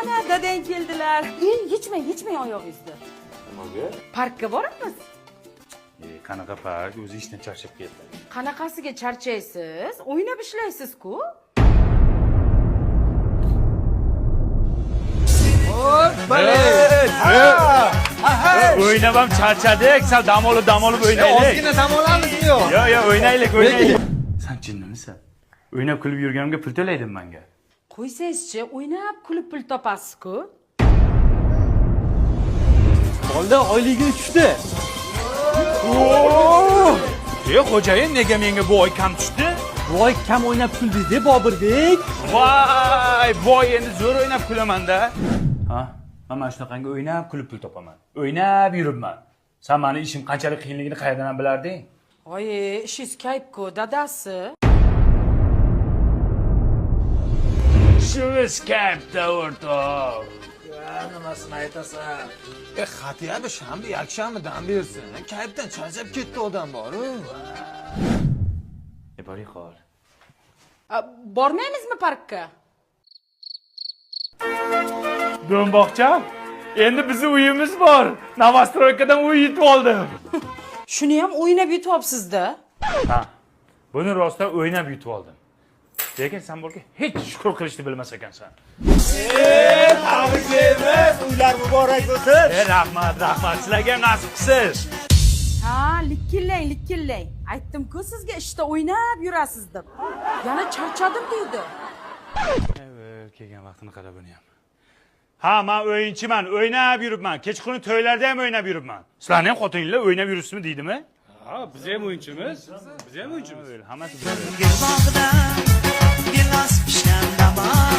Ana dadang keldilar. Yechmang oyog'ingizni. Nimaga? Parkka boramiz. Qanaqa park? O'zi ishdan charchab keldi. Qanaqasiga charchaysiz? O'ynab ishlaysiz-ku. O'ynab ham charchadik. Sal dam olib o'ynaylik. Ozgina dam olamizmi yo'q? Yo, o'ynaylik. Sen jinnimisan? O'ynab kulib yurganimga pul to'laydimi menga? Qo'ysangizchi, o'ynab kulib pul topasiz-ku. Bolda oyligi tushdi. Xo'jayin, nega menga bu oy kam tushdi? Voy kam o'ynab kuldingiz-da Bobirbek. Voy, endi zo'r o'ynab kulaman-da. Ha, men mana shunaqangi o'ynab kulib pul topaman. O'ynab yuribman. Sen meni ishim qanchalik qiyinligini qayerdan bilarding? Oyi, ishingiz kayf-ku, dadasi. Shu Skype'da o'rtoq. Nimasini aytasan? Xatiyada shanba yakshanbadan bersin. Kayfdan charchab ketdi odam bor-ku. Boring qol. Bormaymizmi parkka? Do'mboqcham, endi bizning uyimiz bor. Novostroykadan uy yutib oldim. Shuni ham o'ynab yutyapsiz-da. Ha, buni rostdan o'ynab yutib oldim. Lekin sen bo'lga hech shukr qilishni bilmas ekansan. Tabriklaymiz. Uylar muborak bo'lsin. Rahmat, sizlarga ham nasib qilsin. Ha, likillang. Aytdim-ku sizga ishda o'ynab yurasiz deb. Yana charchadim deydi. Kelgan vaqtini qara buni ham. Ha, men o'yinchiman, o'ynab yuribman. Kechqurun to'ylarda ham o'ynab yuribman. Sizlarning ham xotininglar o'ynab yuribsizmi deydimi? Ha, biz ham o'yinchimiz. Hammasi Gel bog'da gilos pishgan damon